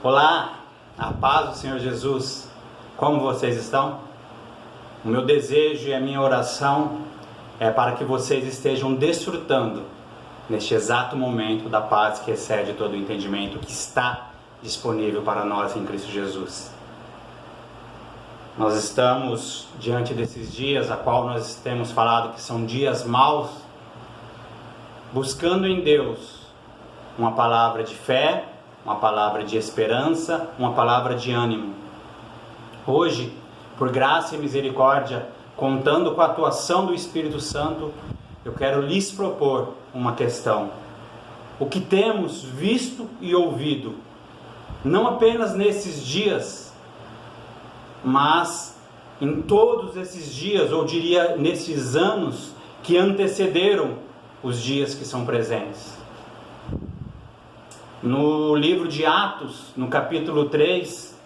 Olá, a paz do Senhor Jesus, como vocês estão? O meu desejo e a minha oração é para que vocês estejam desfrutando neste exato momento da paz que excede todo o entendimento, que está disponível para nós em Cristo Jesus. Nós estamos diante desses dias, a qual nós temos falado que são dias maus, buscando em Deus uma palavra de fé, uma palavra de esperança, uma palavra de ânimo. Hoje, por graça e misericórdia, contando com a atuação do Espírito Santo, eu quero lhes propor uma questão. O que temos visto e ouvido, não apenas nesses dias, mas em todos esses dias, ou diria nesses anos que antecederam os dias que são presentes. No livro de Atos, no capítulo 3,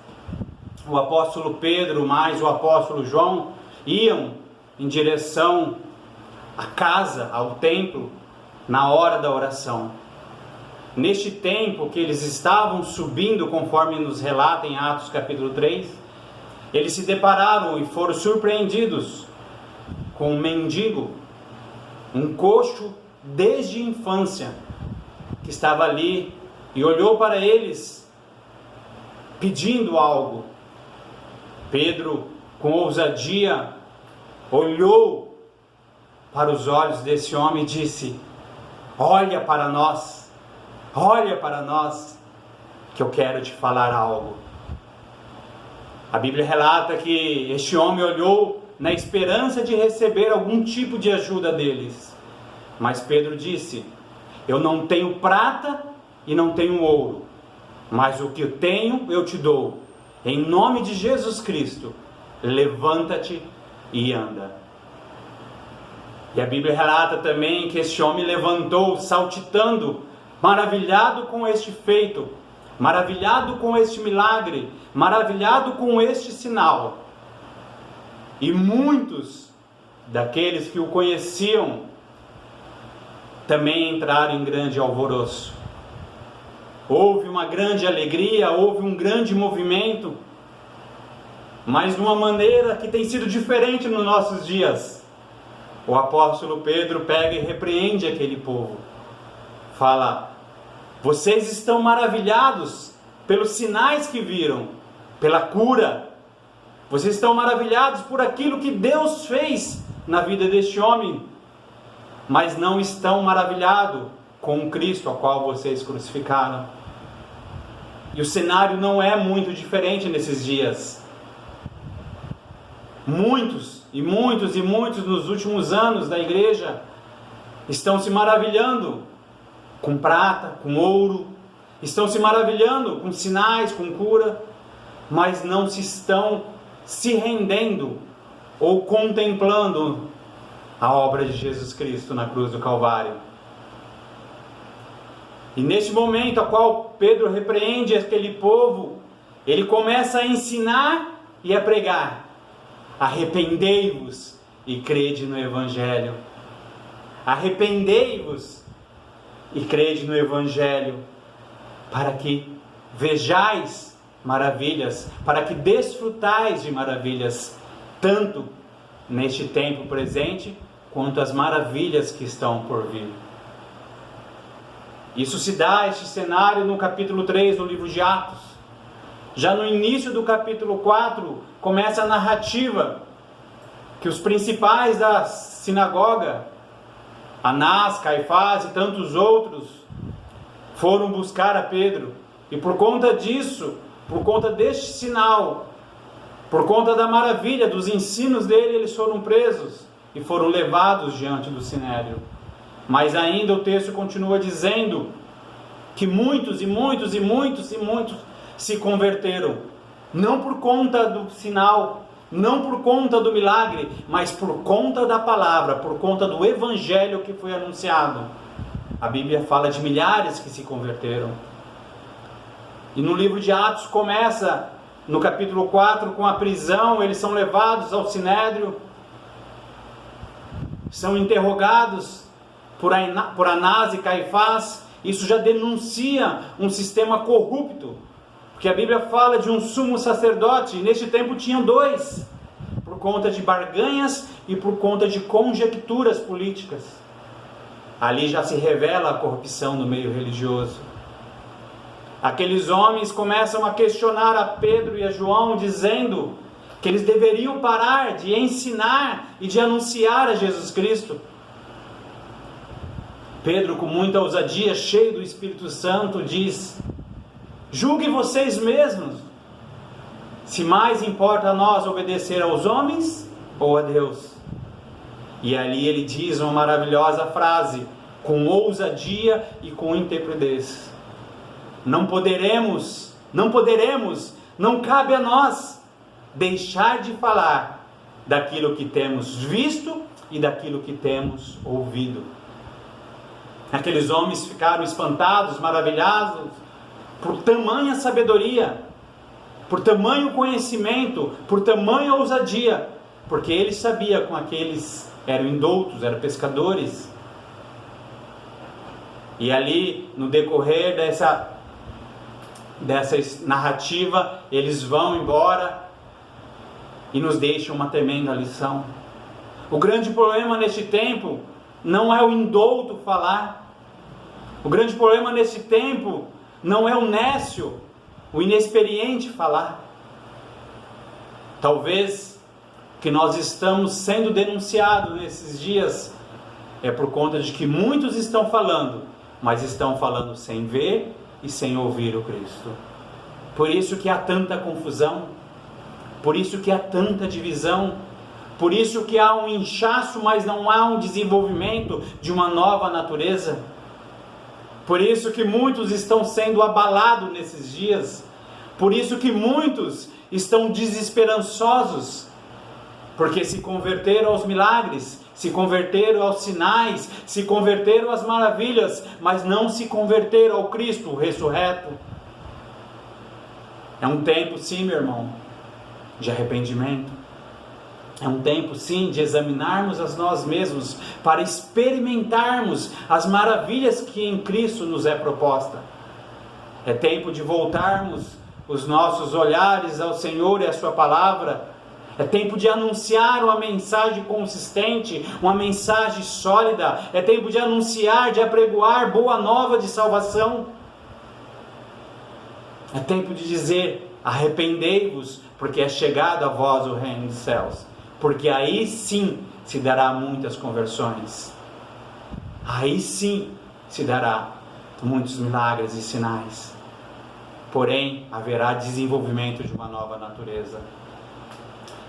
o apóstolo Pedro mais o apóstolo João iam em direção à casa, ao templo, na hora da oração. Neste tempo que eles estavam subindo, conforme nos relata em Atos capítulo 3, eles se depararam e foram surpreendidos com um mendigo, um coxo desde a infância, que estava ali e olhou para eles pedindo algo. Pedro, com ousadia, olhou para os olhos desse homem e disse: olha para nós, que eu quero te falar algo. A Bíblia relata que este homem olhou na esperança de receber algum tipo de ajuda deles. Mas Pedro disse: eu não tenho prata e não tenho ouro, mas o que eu tenho eu te dou. Em nome de Jesus Cristo, levanta-te e anda. E a Bíblia relata também que este homem levantou, saltitando, maravilhado com este feito, maravilhado com este milagre, maravilhado com este sinal. E muitos daqueles que o conheciam também entraram em grande alvoroço. Houve uma grande alegria, houve um grande movimento, mas de uma maneira que tem sido diferente nos nossos dias. O apóstolo Pedro pega e repreende aquele povo. Fala: vocês estão maravilhados pelos sinais que viram, pela cura. Vocês estão maravilhados por aquilo que Deus fez na vida deste homem, mas não estão maravilhados com o Cristo a qual vocês crucificaram. E o cenário não é muito diferente nesses dias. Muitos nos últimos anos da igreja estão se maravilhando com prata, com ouro, estão se maravilhando com sinais, com cura, mas não estão se rendendo ou contemplando a obra de Jesus Cristo na cruz do Calvário. E neste momento a qual Pedro repreende aquele povo, ele começa a ensinar e a pregar: arrependei-vos e crede no Evangelho. Arrependei-vos e crede no Evangelho, para que vejais maravilhas, para que desfrutais de maravilhas, tanto neste tempo presente, quanto as maravilhas que estão por vir. Isso se dá, este cenário, no capítulo 3 do livro de Atos. Já no início do capítulo 4, começa a narrativa que os principais da sinagoga, Anás, Caifás e tantos outros, foram buscar a Pedro. E por conta disso, por conta deste sinal, por conta da maravilha dos ensinos dele, eles foram presos e foram levados diante do sinédrio. Mas ainda o texto continua dizendo que muitos se converteram, não por conta do sinal, não por conta do milagre, mas por conta da palavra, por conta do evangelho que foi anunciado. A Bíblia fala de milhares que se converteram. E no livro de Atos começa, no capítulo 4, com a prisão. Eles são levados ao sinédrio, são interrogados por Anás e Caifás. Isso já denuncia um sistema corrupto, Porque a Bíblia fala de um sumo sacerdote, e neste tempo tinham dois, por conta de barganhas e por conta de conjecturas políticas. Ali já se revela a corrupção no meio religioso. Aqueles homens começam a questionar a Pedro e a João, dizendo que eles deveriam parar de ensinar e de anunciar a Jesus Cristo. Pedro, com muita ousadia, cheio do Espírito Santo, diz: julguem vocês mesmos, se mais importa a nós obedecer aos homens ou a Deus. E ali ele diz uma maravilhosa frase, com ousadia e com intrepidez: não cabe a nós deixar de falar daquilo que temos visto e daquilo que temos ouvido. Aqueles homens ficaram espantados, maravilhados, por tamanha sabedoria, por tamanho conhecimento, por tamanha ousadia, porque eles sabiam que aqueles eram indoutos, eram pescadores. E ali, no decorrer dessa narrativa, eles vão embora e nos deixam uma tremenda lição. O grande problema neste tempo não é o indouto falar. O grande problema nesse tempo não é o nécio, o inexperiente falar. Talvez que nós estamos sendo denunciados nesses dias é por conta de que muitos estão falando, mas estão falando sem ver e sem ouvir o Cristo. Por isso que há tanta confusão, por isso que há tanta divisão, por isso que há um inchaço, mas não há um desenvolvimento de uma nova natureza. Por isso que muitos estão sendo abalados nesses dias. Por isso que muitos estão desesperançosos, porque se converteram aos milagres, se converteram aos sinais, se converteram às maravilhas, mas não se converteram ao Cristo ressurreto. É um tempo, sim, meu irmão, de arrependimento. É um tempo, sim, de examinarmos a nós mesmos, para experimentarmos as maravilhas que em Cristo nos é proposta. É tempo de voltarmos os nossos olhares ao Senhor e à sua palavra. É tempo de anunciar uma mensagem consistente, uma mensagem sólida. É tempo de anunciar, de apregoar boa nova de salvação. É tempo de dizer: arrependei-vos, porque é chegado a vós o reino dos céus. Porque aí sim se dará muitas conversões. Aí sim se dará muitos milagres e sinais. Porém, haverá desenvolvimento de uma nova natureza.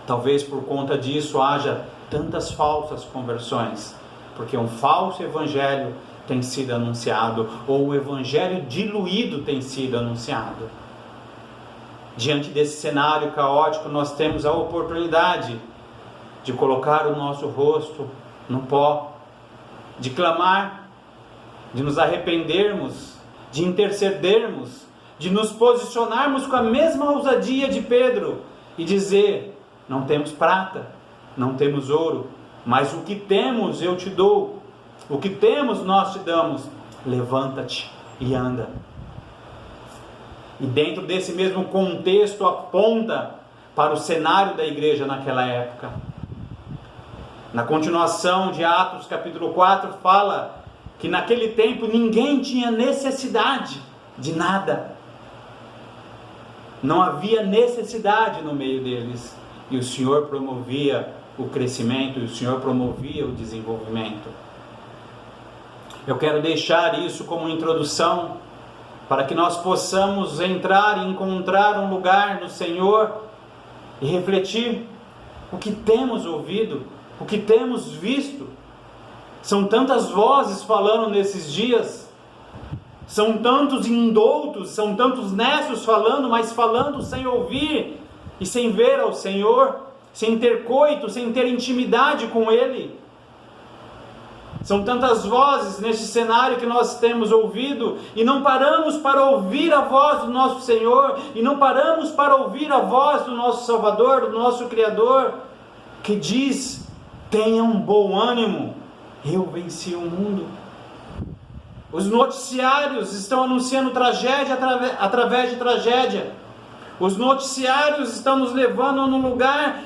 Talvez por conta disso haja tantas falsas conversões, porque um falso evangelho tem sido anunciado, ou um evangelho diluído tem sido anunciado. Diante desse cenário caótico, nós temos a oportunidade de colocar o nosso rosto no pó, de clamar, de nos arrependermos, de intercedermos, de nos posicionarmos com a mesma ousadia de Pedro e dizer: não temos prata, não temos ouro, mas o que temos eu te dou, o que temos nós te damos, levanta-te e anda. E dentro desse mesmo contexto aponta para o cenário da igreja naquela época. Na continuação de Atos capítulo 4 fala que naquele tempo ninguém tinha necessidade de nada. Não havia necessidade no meio deles. E o Senhor promovia o crescimento, e o Senhor promovia o desenvolvimento. Eu quero deixar isso como introdução, para que nós possamos entrar e encontrar um lugar no Senhor e refletir o que temos ouvido, o que temos visto. São tantas vozes falando nesses dias, são tantos indoutos, são tantos nécios falando, mas falando sem ouvir e sem ver ao Senhor, sem ter coito, sem ter intimidade com Ele. São tantas vozes neste cenário que nós temos ouvido e não paramos para ouvir a voz do nosso Senhor, e não paramos para ouvir a voz do nosso Salvador, do nosso Criador, que diz: tenham bom ânimo, eu venci o mundo. Os noticiários estão anunciando tragédia através de tragédia. Os noticiários estão nos levando num lugar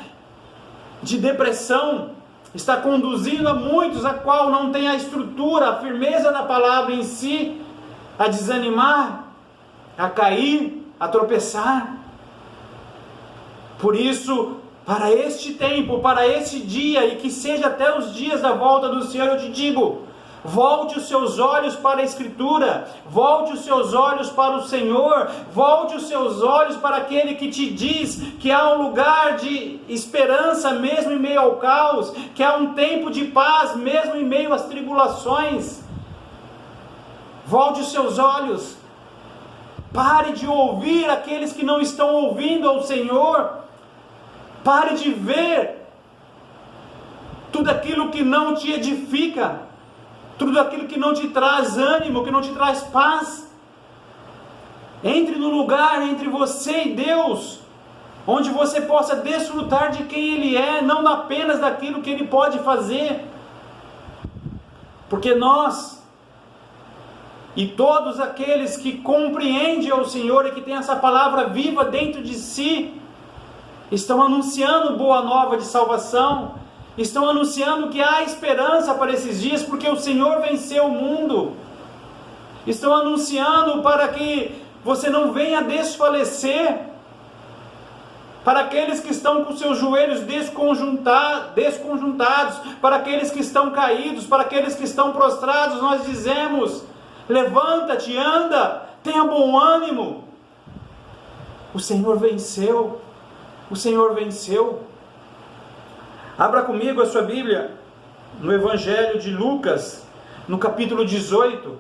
de depressão. Está conduzindo a muitos a qual não tem a estrutura, a firmeza da palavra em si, a desanimar, a cair, a tropeçar. Por isso, para este tempo, para este dia, e que seja até os dias da volta do Senhor, eu te digo: volte os seus olhos para a Escritura, volte os seus olhos para o Senhor, volte os seus olhos para aquele que te diz que há um lugar de esperança mesmo em meio ao caos, que há um tempo de paz mesmo em meio às tribulações. Volte os seus olhos, pare de ouvir aqueles que não estão ouvindo ao Senhor, pare de ver tudo aquilo que não te edifica, tudo aquilo que não te traz ânimo, que não te traz paz. Entre no lugar entre você e Deus, onde você possa desfrutar de quem Ele é, não apenas daquilo que Ele pode fazer. Porque nós, e todos aqueles que compreendem ao Senhor e que têm essa palavra viva dentro de si, estão anunciando boa nova de salvação, estão anunciando que há esperança para esses dias, porque o Senhor venceu o mundo. Estão anunciando para que você não venha desfalecer. Para aqueles que estão com seus joelhos desconjuntados, para aqueles que estão caídos, para aqueles que estão prostrados, nós dizemos: levanta-te, anda, tenha bom ânimo. O Senhor venceu. O Senhor venceu. Abra comigo a sua Bíblia no Evangelho de Lucas, no capítulo 18.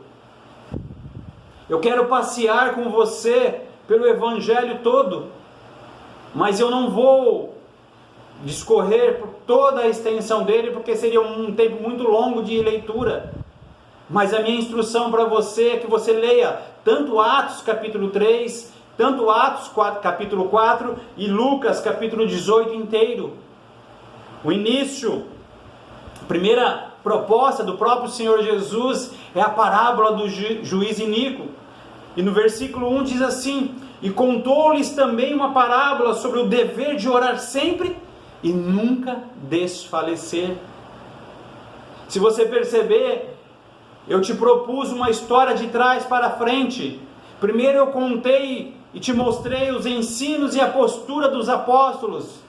Eu quero passear com você pelo Evangelho todo, mas eu não vou discorrer por toda a extensão dele, porque seria um tempo muito longo de leitura. Mas a minha instrução para você é que você leia tanto Atos capítulo 3, tanto Atos capítulo 4 e Lucas capítulo 18 inteiro. O início, a primeira proposta do próprio Senhor Jesus é a parábola do juiz iníquo. E no versículo 1 diz assim: e contou-lhes também uma parábola sobre o dever de orar sempre e nunca desfalecer. Se você perceber, eu te propus uma história de trás para frente. Primeiro eu contei e te mostrei os ensinos e a postura dos apóstolos.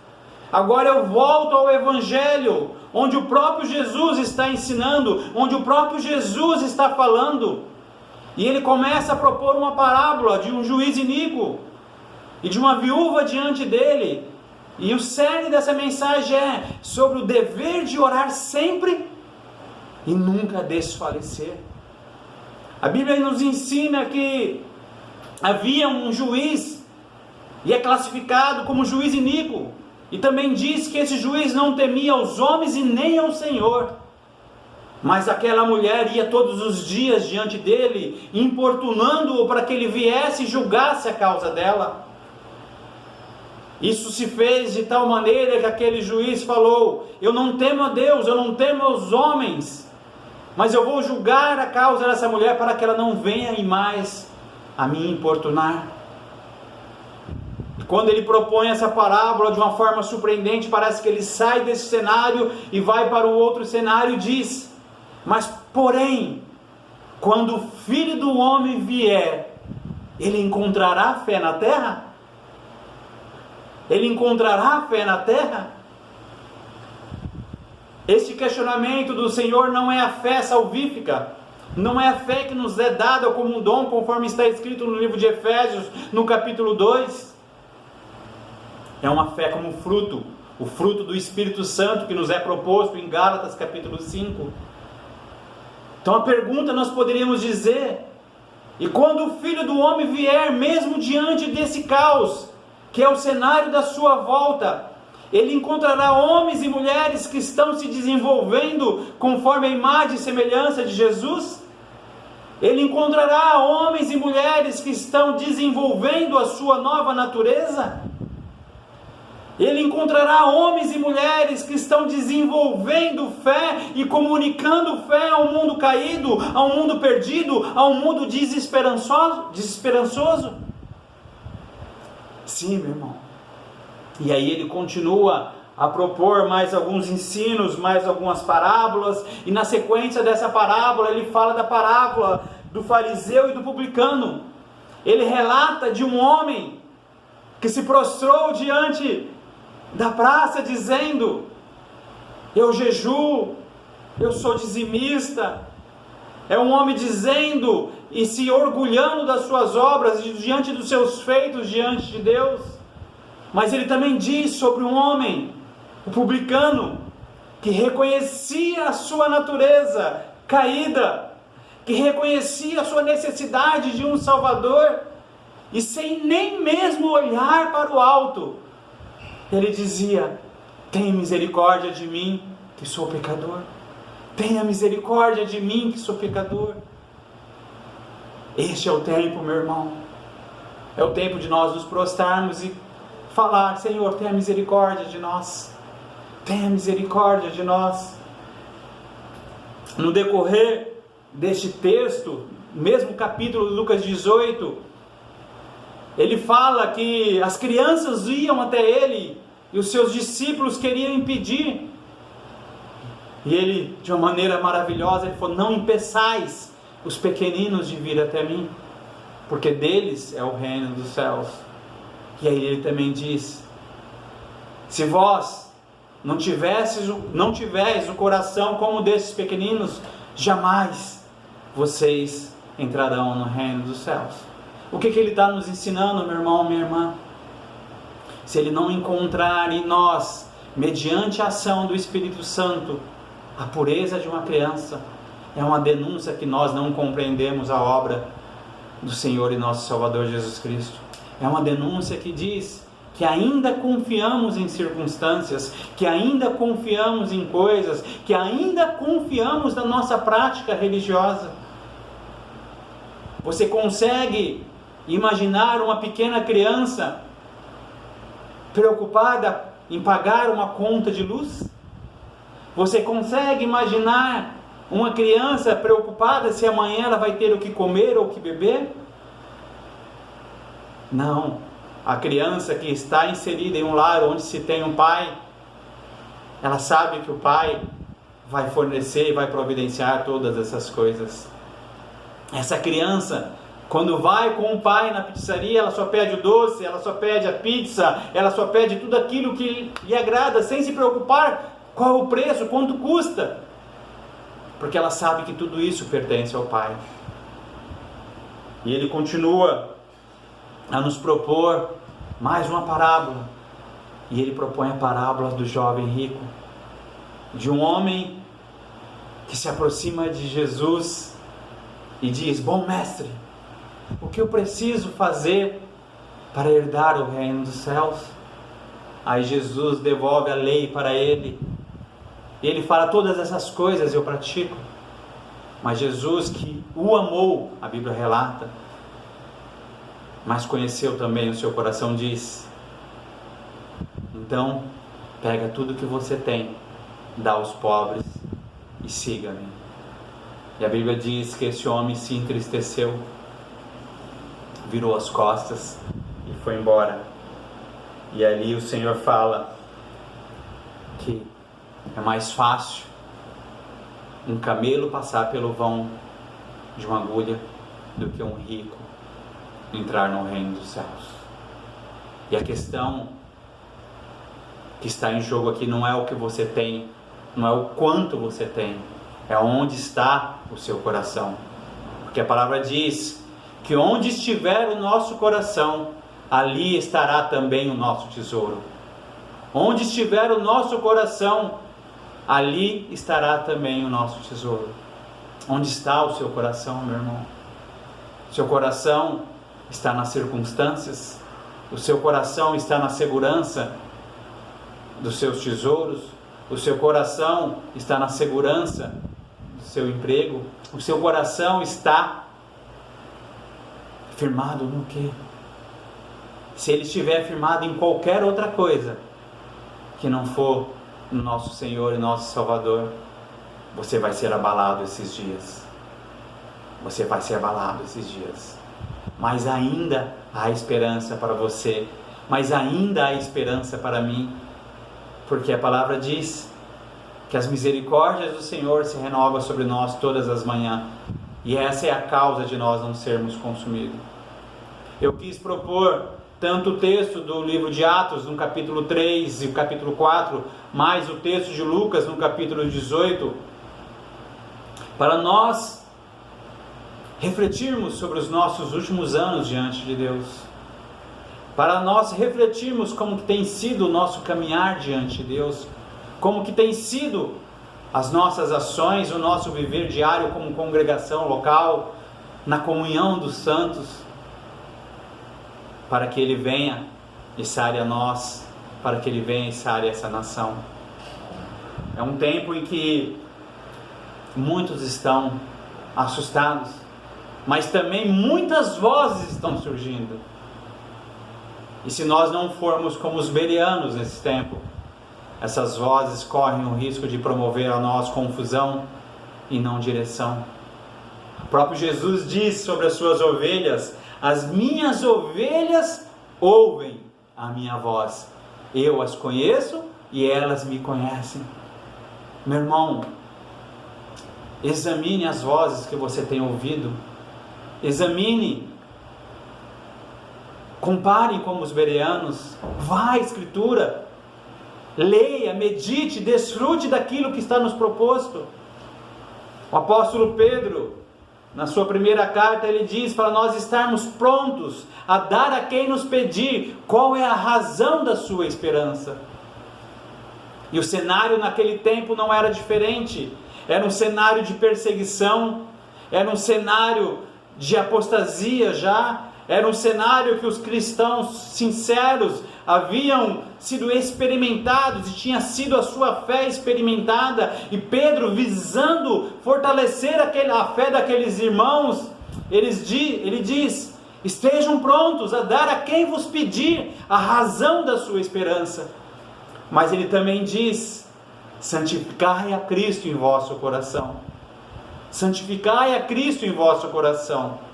Agora eu volto ao Evangelho, onde o próprio Jesus está ensinando, onde o próprio Jesus está falando. E ele começa a propor uma parábola de um juiz iníquo e de uma viúva diante dele. E o cerne dessa mensagem é sobre o dever de orar sempre e nunca desfalecer. A Bíblia nos ensina que havia um juiz, e é classificado como juiz iníquo, e também diz que esse juiz não temia aos homens e nem ao Senhor. Mas aquela mulher ia todos os dias diante dele, importunando-o para que ele viesse e julgasse a causa dela. Isso se fez de tal maneira que aquele juiz falou: eu não temo a Deus, eu não temo aos homens, mas eu vou julgar a causa dessa mulher para que ela não venha mais a me importunar. E quando ele propõe essa parábola de uma forma surpreendente, parece que ele sai desse cenário e vai para o outro cenário e diz: mas porém, quando o Filho do Homem vier, ele encontrará fé na terra? Ele encontrará fé na terra? Este questionamento do Senhor não é a fé salvífica, não é a fé que nos é dada como um dom, conforme está escrito no livro de Efésios, no capítulo 2. É uma fé como fruto, o fruto do Espírito Santo que nos é proposto em Gálatas capítulo 5. Então a pergunta nós poderíamos dizer: e quando o Filho do Homem vier, mesmo diante desse caos, que é o cenário da sua volta, ele encontrará homens e mulheres que estão se desenvolvendo conforme a imagem e semelhança de Jesus? Ele encontrará homens e mulheres que estão desenvolvendo a sua nova natureza? Ele encontrará homens e mulheres que estão desenvolvendo fé e comunicando fé ao mundo caído, ao mundo perdido, ao mundo desesperançoso. Sim, meu irmão. E aí ele continua a propor mais alguns ensinos, mais algumas parábolas, e na sequência dessa parábola ele fala da parábola do fariseu e do publicano. Ele relata de um homem que se prostrou diante da praça dizendo: eu jejuo, eu sou dizimista. É um homem dizendo e se orgulhando das suas obras, diante dos seus feitos diante de Deus. Mas ele também diz sobre um homem, o publicano, que reconhecia a sua natureza caída, que reconhecia a sua necessidade de um Salvador, e sem nem mesmo olhar para o alto, ele dizia: tenha misericórdia de mim, que sou pecador. Tenha misericórdia de mim, que sou pecador. Este é o tempo, meu irmão. É o tempo de nós nos prostrarmos e falar: Senhor, tenha misericórdia de nós. Tenha misericórdia de nós. No decorrer deste texto, mesmo capítulo de Lucas 18, ele fala que as crianças iam até ele e os seus discípulos queriam impedir. E ele, de uma maneira maravilhosa, ele falou: não impeçais os pequeninos de vir até mim, porque deles é o reino dos céus. E aí ele também diz: se vós não tiveres o coração como desses pequeninos, jamais vocês entrarão no reino dos céus. O que ele está nos ensinando, meu irmão, minha irmã? Se ele não encontrar em nós, mediante a ação do Espírito Santo, a pureza de uma criança, é uma denúncia que nós não compreendemos a obra do Senhor e nosso Salvador Jesus Cristo. É uma denúncia que diz que ainda confiamos em circunstâncias, que ainda confiamos em coisas, que ainda confiamos na nossa prática religiosa. Você consegue imaginar uma pequena criança preocupada em pagar uma conta de luz? Você consegue imaginar uma criança preocupada se amanhã ela vai ter o que comer ou o que beber? Não. A criança que está inserida em um lar onde se tem um pai, ela sabe que o pai vai fornecer e vai providenciar todas essas coisas. Essa criança, quando vai com o pai na pizzaria, ela só pede o doce, ela só pede a pizza, ela só pede tudo aquilo que lhe agrada, sem se preocupar qual o preço, quanto custa, porque ela sabe que tudo isso pertence ao pai. E ele continua a nos propor mais uma parábola, e ele propõe a parábola do jovem rico, de um homem que se aproxima de Jesus e diz: bom mestre, o que eu preciso fazer para herdar o reino dos céus? Aí Jesus devolve a lei para ele, e ele fala: todas essas coisas eu pratico. Mas Jesus, que o amou, a Bíblia relata, mas conheceu também o seu coração, diz: então pega tudo que você tem, dá aos pobres e siga-me. E a Bíblia diz que esse homem se entristeceu, virou as costas e foi embora. E ali o Senhor fala que é mais fácil um camelo passar pelo vão de uma agulha do que um rico entrar no reino dos céus. E a questão que está em jogo aqui não é o que você tem, não é o quanto você tem, é onde está o seu coração. Porque a palavra diz que onde estiver o nosso coração, ali estará também o nosso tesouro. Onde estiver o nosso coração, ali estará também o nosso tesouro. Onde está o seu coração, meu irmão? Seu coração está nas circunstâncias? O seu coração está na segurança dos seus tesouros? O seu coração está na segurança do seu emprego? O seu coração está firmado no quê? Se ele estiver firmado em qualquer outra coisa, que não for no nosso Senhor e nosso Salvador, você vai ser abalado esses dias. Você vai ser abalado esses dias. Mas ainda há esperança para você. Mas ainda há esperança para mim. Porque a palavra diz que as misericórdias do Senhor se renovam sobre nós todas as manhãs. E essa é a causa de nós não sermos consumidos. Eu quis propor tanto o texto do livro de Atos, no capítulo 3 e o capítulo 4, mais o texto de Lucas, no capítulo 18, para nós refletirmos sobre os nossos últimos anos diante de Deus, para nós refletirmos como que tem sido o nosso caminhar diante de Deus, como que tem sido as nossas ações, o nosso viver diário como congregação local, na comunhão dos santos, para que Ele venha e sare a nós, para que Ele venha e sare essa nação. É um tempo em que muitos estão assustados, mas também muitas vozes estão surgindo. E se nós não formos como os bereanos nesse tempo, essas vozes correm o risco de promover a nós confusão e não direção. O próprio Jesus diz sobre as suas ovelhas: as minhas ovelhas ouvem a minha voz, eu as conheço e elas me conhecem. Meu irmão, examine as vozes que você tem ouvido, examine, compare como os bereanos, vá à Escritura, leia, medite, desfrute daquilo que está nos proposto. O apóstolo Pedro, na sua primeira carta, ele diz para nós estarmos prontos a dar a quem nos pedir qual é a razão da sua esperança. E o cenário naquele tempo não era diferente. Era um cenário de perseguição, era um cenário de apostasia já, era um cenário que os cristãos sinceros haviam sido experimentados e tinha sido a sua fé experimentada, e Pedro, visando fortalecer a fé daqueles irmãos, ele diz: estejam prontos a dar a quem vos pedir a razão da sua esperança. Mas ele também diz: santificai a Cristo em vosso coração. Santificai a Cristo em vosso coração.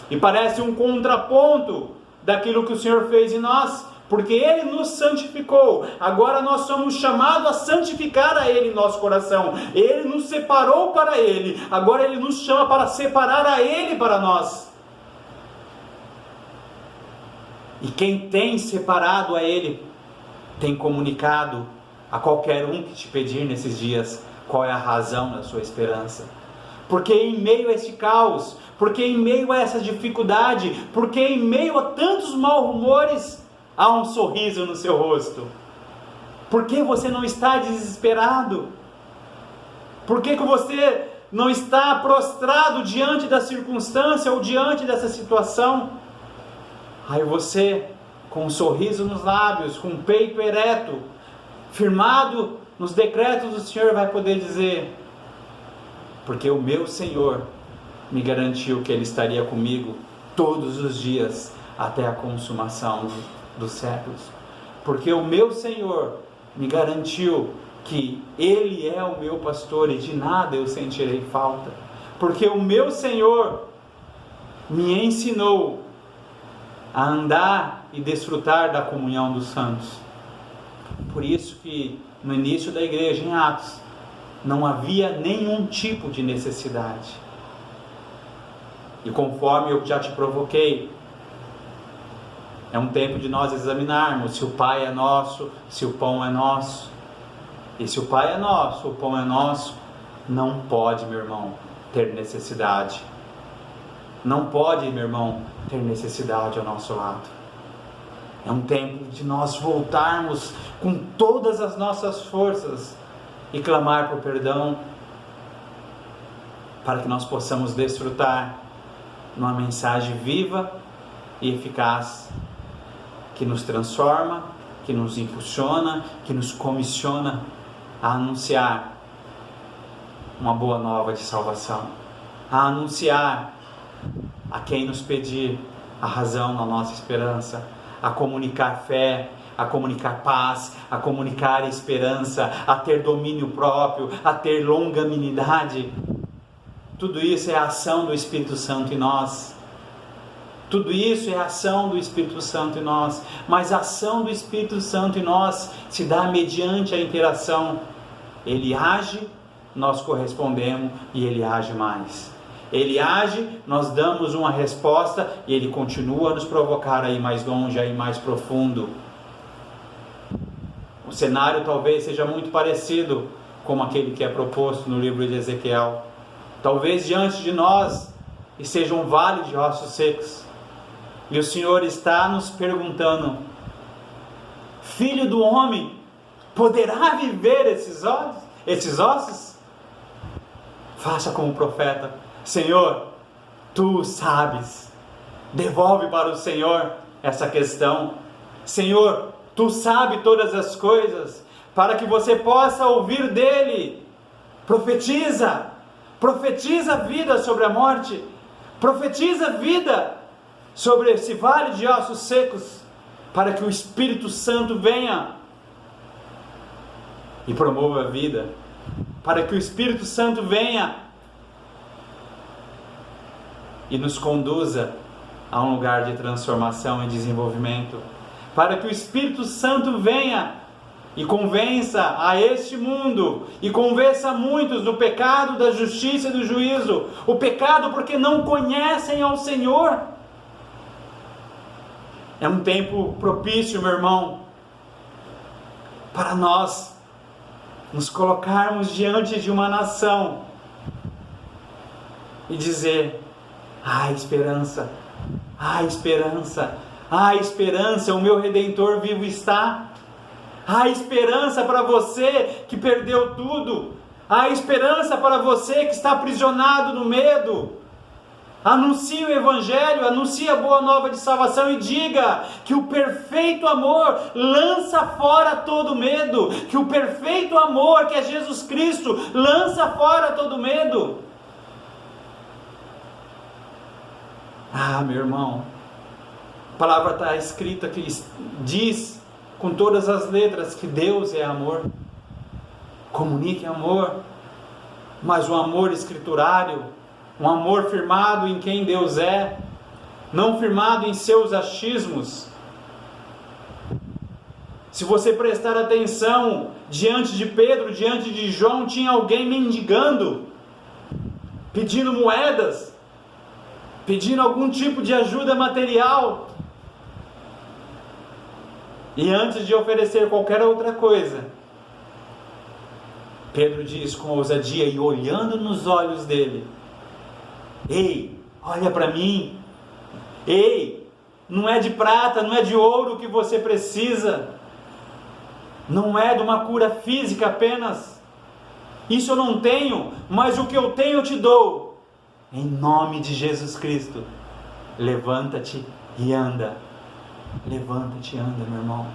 E parece um contraponto daquilo que o Senhor fez em nós, porque Ele nos santificou. Agora nós somos chamados a santificar a Ele em nosso coração. Ele nos separou para Ele. Agora Ele nos chama para separar a Ele para nós. E quem tem separado a Ele, tem comunicado a qualquer um que te pedir nesses dias qual é a razão da sua esperança. Porque em meio a esse caos, porque em meio a essa dificuldade, porque em meio a tantos maus rumores, há um sorriso no seu rosto. Por que você não está desesperado? Por que você não está prostrado diante da circunstância ou diante dessa situação? Aí você, com um sorriso nos lábios, com o peito ereto, firmado nos decretos do Senhor, vai poder dizer: porque o meu Senhor me garantiu que Ele estaria comigo todos os dias até a consumação dos séculos. Porque o meu Senhor me garantiu que Ele é o meu pastor e de nada eu sentirei falta. Porque o meu Senhor me ensinou a andar e desfrutar da comunhão dos santos. Por isso que no início da igreja em Atos não havia nenhum tipo de necessidade. E conforme eu já te provoquei, é um tempo de nós examinarmos se o Pai é nosso, se o pão é nosso. E se o Pai é nosso, o pão é nosso, não pode, meu irmão, ter necessidade. Não pode, meu irmão, ter necessidade ao nosso lado. É um tempo de nós voltarmos com todas as nossas forças e clamar por perdão, para que nós possamos desfrutar numa mensagem viva e eficaz, que nos transforma, que nos impulsiona, que nos comissiona a anunciar uma boa nova de salvação, a anunciar a quem nos pedir a razão na nossa esperança, a comunicar fé, a comunicar paz, a comunicar esperança, a ter domínio próprio, a ter longanimidade. Tudo isso é a ação do Espírito Santo em nós. Tudo isso é a ação do Espírito Santo em nós. Mas a ação do Espírito Santo em nós se dá mediante a interação. Ele age, nós correspondemos e ele age mais. Ele age, nós damos uma resposta e ele continua a nos provocar a ir mais longe, a ir mais profundo. O cenário talvez seja muito parecido com aquele que é proposto no livro de Ezequiel. Talvez diante de nós esteja um vale de ossos secos. E o Senhor está nos perguntando: Filho do homem, poderá viver esses ossos? Faça como profeta: Senhor, Tu sabes. Devolve para o Senhor essa questão. Senhor, Tu sabes todas as coisas, para que você possa ouvir dele. Profetiza vida sobre a morte. Profetiza vida sobre esse vale de ossos secos, para que o Espírito Santo venha e promova a vida, para que o Espírito Santo venha e nos conduza a um lugar de transformação e desenvolvimento, para que o Espírito Santo venha e convença a este mundo, e convença muitos do pecado, da justiça e do juízo. O pecado porque não conhecem ao Senhor. É um tempo propício, meu irmão, para nós nos colocarmos diante de uma nação e dizer: há esperança, há esperança, há esperança, o meu Redentor vivo está. Há esperança para você que perdeu tudo. Há esperança para você que está aprisionado no medo. Anuncie o Evangelho, anuncie a boa nova de salvação e diga que o perfeito amor lança fora todo medo, que o perfeito amor, que é Jesus Cristo, lança fora todo medo. Ah, meu irmão, a palavra está escrita que diz com todas as letras que Deus é amor. Comunique amor, mas o amor escriturário, um amor firmado em quem Deus é, não firmado em seus achismos. Se você prestar atenção, diante de Pedro, diante de João, tinha alguém mendigando, pedindo moedas, pedindo algum tipo de ajuda material. E antes de oferecer qualquer outra coisa, Pedro diz com ousadia e olhando nos olhos dele: ei, olha para mim. Ei, não é de prata, não é de ouro que você precisa. Não é de uma cura física apenas. Isso eu não tenho, mas o que eu tenho eu te dou. Em nome de Jesus Cristo, levanta-te e anda. Levanta-te e anda, meu irmão.